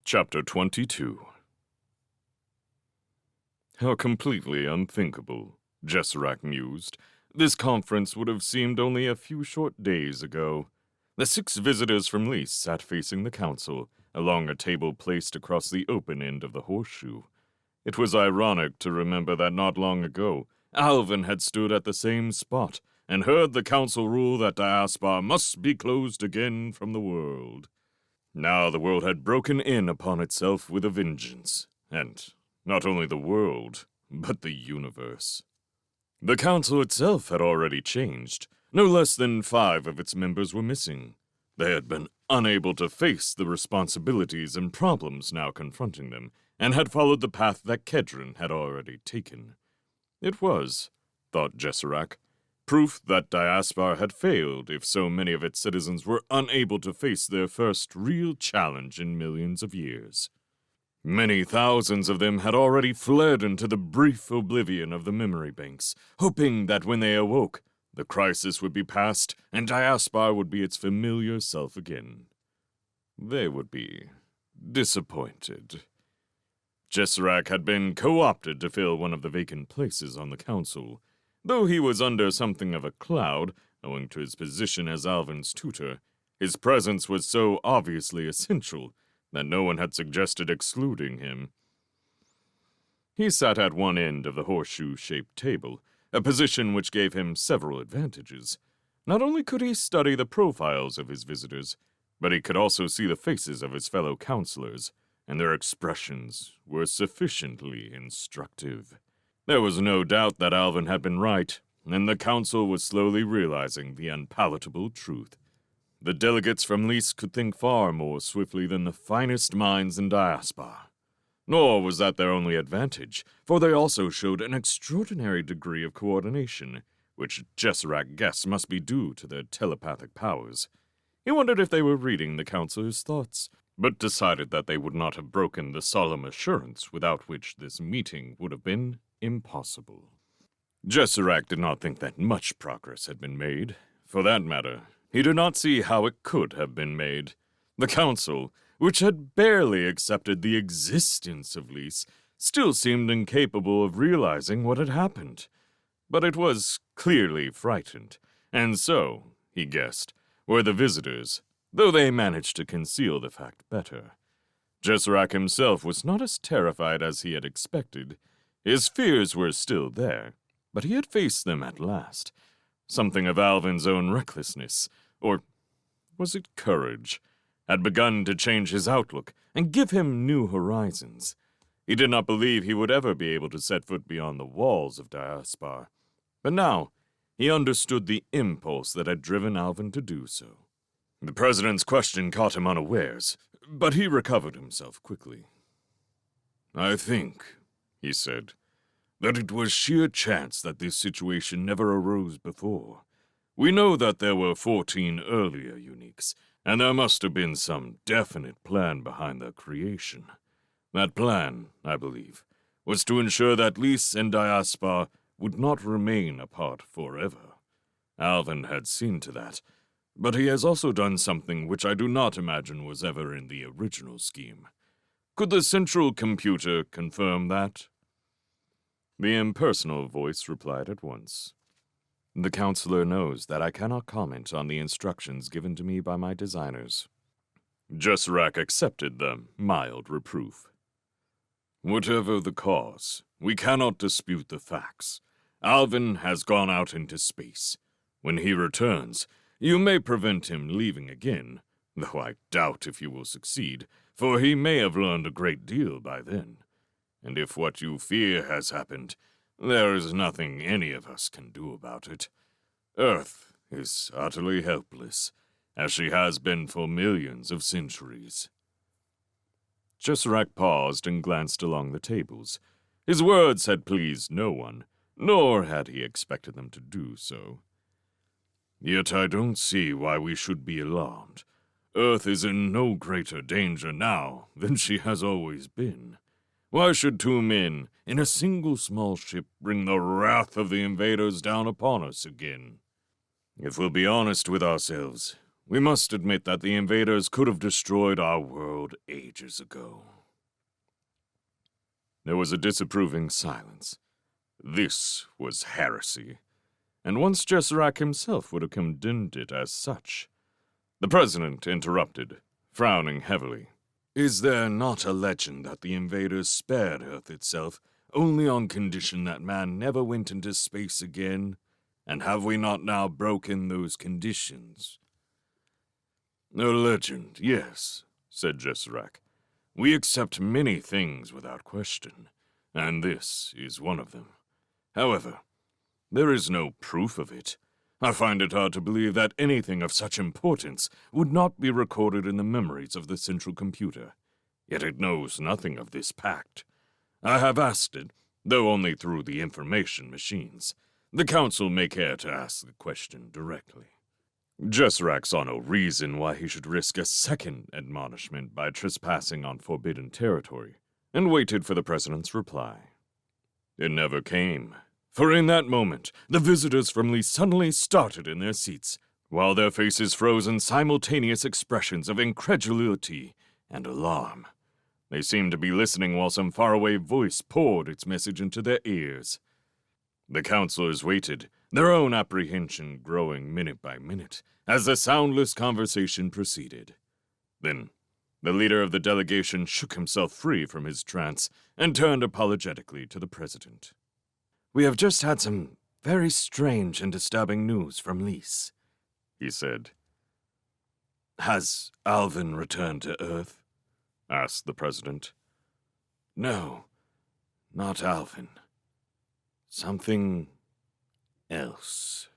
Chapter 22. How completely unthinkable, Jesserac mused. This conference would have seemed only a few short days ago. The 6 visitors from Lys sat facing the council, along a table placed across the open end of the horseshoe. It was ironic to remember that not long ago, Alvin had stood at the same spot and heard the council rule that Diaspar must be closed again from the world. Now the world had broken in upon itself with a vengeance, and not only the world, but the universe. The council itself had already changed. No less than 5 of its members were missing. They had been unable to face the responsibilities and problems now confronting them, and had followed the path that Kedron had already taken. It was, thought Jesserac, proof that Diaspar had failed if so many of its citizens were unable to face their first real challenge in millions of years. Many thousands of them had already fled into the brief oblivion of the memory banks, hoping that when they awoke, the crisis would be past and Diaspar would be its familiar self again. They would be disappointed. Jesserac had been co-opted to fill one of the vacant places on the council. Though he was under something of a cloud, owing to his position as Alvin's tutor, his presence was so obviously essential that no one had suggested excluding him. He sat at one end of the horseshoe-shaped table, a position which gave him several advantages. Not only could he study the profiles of his visitors, but he could also see the faces of his fellow counselors, and their expressions were sufficiently instructive. There was no doubt that Alvin had been right, and the council was slowly realizing the unpalatable truth. The delegates from Lys could think far more swiftly than the finest minds in Diaspar. Nor was that their only advantage, for they also showed an extraordinary degree of coordination, which Jesserac guessed must be due to their telepathic powers. He wondered if they were reading the council's thoughts, but decided that they would not have broken the solemn assurance without which this meeting would have been impossible. Jesserac did not think that much progress had been made. For that matter, he did not see how it could have been made. The council, which had barely accepted the existence of Lys, still seemed incapable of realizing what had happened. But it was clearly frightened, and so, he guessed, were the visitors, though they managed to conceal the fact better. Jesserac himself was not as terrified as he had expected. His fears were still there, but he had faced them at last. Something of Alvin's own recklessness, or was it courage, had begun to change his outlook and give him new horizons. He did not believe he would ever be able to set foot beyond the walls of Diaspar, but now he understood the impulse that had driven Alvin to do so. The president's question caught him unawares, but he recovered himself quickly. "I think," he said, "that it was sheer chance that this situation never arose before. We know that there were 14 earlier uniques, and there must have been some definite plan behind their creation. That plan, I believe, was to ensure that Lys and Diaspar would not remain apart forever. Alvin had seen to that, but he has also done something which I do not imagine was ever in the original scheme. Could the central computer confirm that?" The impersonal voice replied at once. "The counselor knows that I cannot comment on the instructions given to me by my designers." Jesserac accepted the mild reproof. "Whatever the cause, we cannot dispute the facts. Alvin has gone out into space. When he returns, you may prevent him leaving again, though I doubt if you will succeed, for he may have learned a great deal by then. And if what you fear has happened, there is nothing any of us can do about it. Earth is utterly helpless, as she has been for millions of centuries." Jesserac paused and glanced along the tables. His words had pleased no one, nor had he expected them to do so. "Yet I don't see why we should be alarmed. Earth is in no greater danger now than she has always been. Why should 2 men in a single small ship bring the wrath of the invaders down upon us again? If we'll be honest with ourselves, We must admit that the invaders could have destroyed our world ages ago. There was a disapproving silence. This was heresy, and once Jessarak himself would have condemned it as such. The president interrupted, frowning heavily. Is there not a legend that the invaders spared Earth itself only on condition that man never went into space again? And have we not now broken those conditions? A legend, yes, said Jessarak. We accept many things without question, and this is one of them. However, there is no proof of it. I find it hard to believe that anything of such importance would not be recorded in the memories of the central computer. Yet it knows nothing of this pact. I have asked it, though only through the information machines. The Council may care to ask the question directly. Jessarak saw no reason why he should risk a second admonishment by trespassing on forbidden territory, and waited for the president's reply. It never came. For in that moment, the visitors from Lee suddenly started in their seats, while their faces froze in simultaneous expressions of incredulity and alarm. They seemed to be listening while some faraway voice poured its message into their ears. The counselors waited, their own apprehension growing minute by minute, as the soundless conversation proceeded. Then, the leader of the delegation shook himself free from his trance and turned apologetically to the president. We have just had some very strange and disturbing news from Lys, he said. Has Alvin returned to Earth? Asked the president. No, not Alvin. Something else.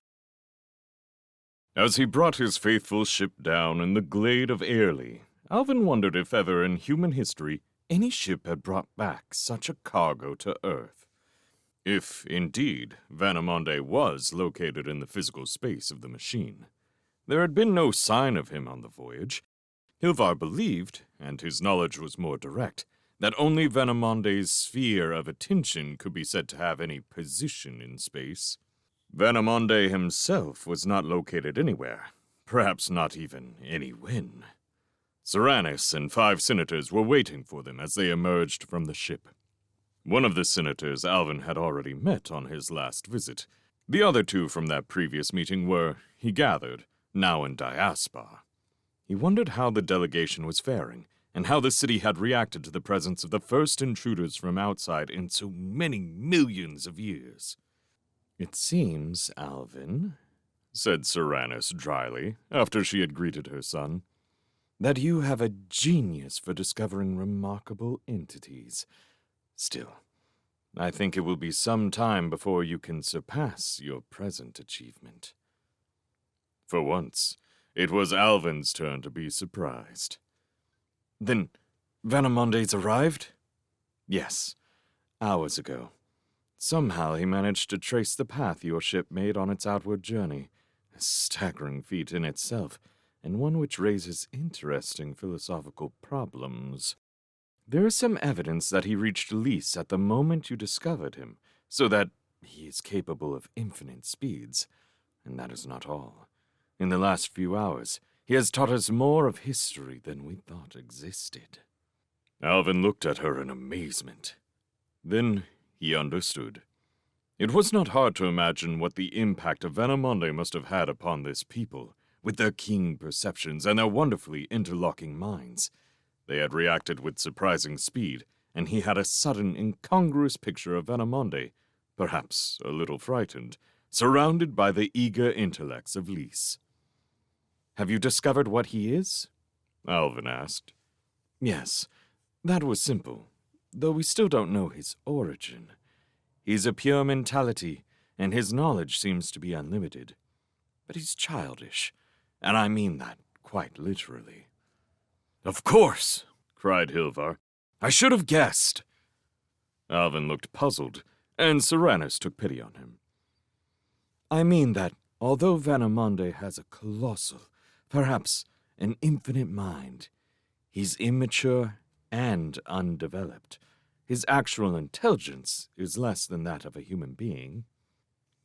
As he brought his faithful ship down in the glade of Airlie, Alvin wondered if ever in human history any ship had brought back such a cargo to Earth. If, indeed, Vanamonde was located in the physical space of the machine. There had been no sign of him on the voyage. Hilvar believed, and his knowledge was more direct, that only Vanamonde's sphere of attention could be said to have any position in space. Vanamonde himself was not located anywhere, perhaps not even anywhen. Serranus and 5 senators were waiting for them as they emerged from the ship. One of the senators Alvin had already met on his last visit. The other 2 from that previous meeting were, he gathered, now in diaspora. He wondered how the delegation was faring, and how the city had reacted to the presence of the first intruders from outside in so many millions of years. It seems, Alvin, said Serranus dryly, after she had greeted her son, that you have a genius for discovering remarkable entities. Still, I think it will be some time before you can surpass your present achievement. For once, it was Alvin's turn to be surprised. Then, Vanamonde's arrived? Yes, hours ago. Somehow he managed to trace the path your ship made on its outward journey. A staggering feat in itself, and one which raises interesting philosophical problems. There is some evidence that he reached Lys at the moment you discovered him, so that he is capable of infinite speeds. And that is not all. In the last few hours, he has taught us more of history than we thought existed. Alvin looked at her in amazement. Then he understood. It was not hard to imagine what the impact of Vanamonde must have had upon this people, with their keen perceptions and their wonderfully interlocking minds. They had reacted with surprising speed, and he had a sudden, incongruous picture of Vanamonde, perhaps a little frightened, surrounded by the eager intellects of Lys. Have you discovered what he is? Alvin asked. Yes, that was simple, though we still don't know his origin. He's a pure mentality, and his knowledge seems to be unlimited. But he's childish, and I mean that quite literally. Of course, cried Hilvar. I should have guessed. Alvin looked puzzled, and Serranus took pity on him. I mean that, although Vanamonde has a colossal, perhaps an infinite mind, he's immature and undeveloped. His actual intelligence is less than that of a human being.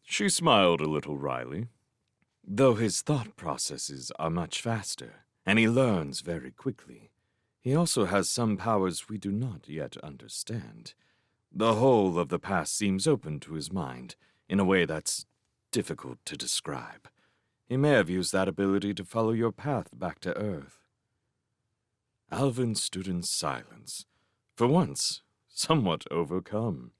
She smiled a little wryly. Though his thought processes are much faster, and he learns very quickly, he also has some powers we do not yet understand. The whole of the past seems open to his mind in a way that's difficult to describe. He may have used that ability to follow your path back to Earth. Alvin stood in silence, for once, somewhat overcome.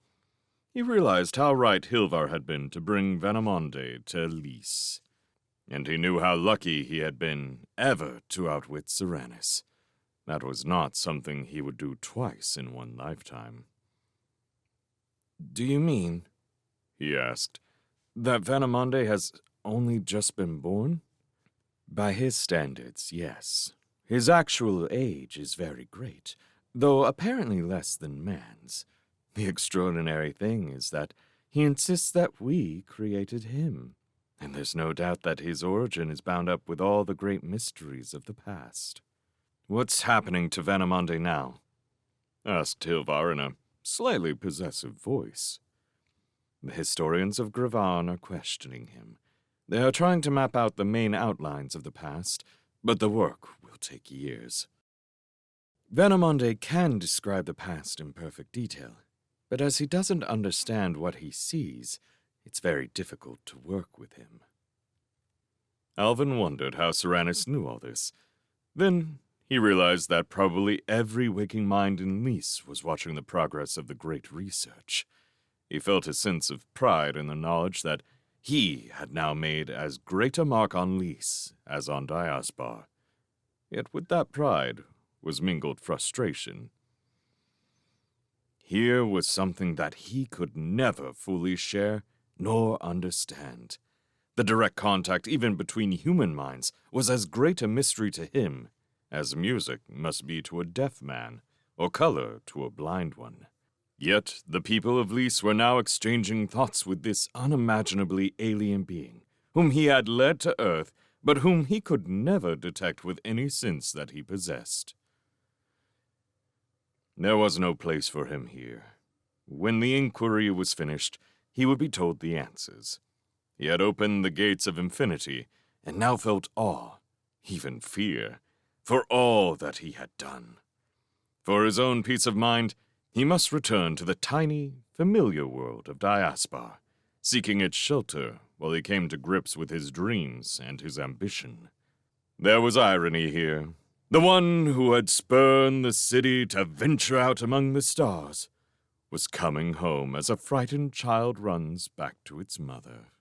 He realized how right Hilvar had been to bring Venemonde to Lys, and he knew how lucky he had been ever to outwit Serenus. That was not something he would do twice in one lifetime. "Do you mean," he asked, "that Venemonde has only just been born?" "By his standards, yes. His actual age is very great, though apparently less than man's. The extraordinary thing is that he insists that we created him, and there's no doubt that his origin is bound up with all the great mysteries of the past." "What's happening to Venemonde now?" asked Hilvar in a slightly possessive voice. "The historians of Gravan are questioning him. They are trying to map out the main outlines of the past, but the work will take years. Venemonde can describe the past in perfect detail, but as he doesn't understand what he sees, it's very difficult to work with him." Alvin wondered how Serenus knew all this. Then he realized that probably every waking mind in Lys was watching the progress of the great research. He felt a sense of pride in the knowledge that he had now made as great a mark on Lys as on Diaspar. Yet with that pride was mingled frustration. Here was something that he could never fully share nor understand. The direct contact, even between human minds, was as great a mystery to him as music must be to a deaf man, or color to a blind one. Yet the people of Lys were now exchanging thoughts with this unimaginably alien being, whom he had led to Earth, but whom he could never detect with any sense that he possessed. There was no place for him here. When the inquiry was finished, he would be told the answers. He had opened the gates of infinity, and now felt awe, even fear, for all that he had done. For his own peace of mind, he must return to the tiny, familiar world of Diaspar, seeking its shelter while he came to grips with his dreams and his ambition. There was irony here. The one who had spurned the city to venture out among the stars was coming home as a frightened child runs back to its mother.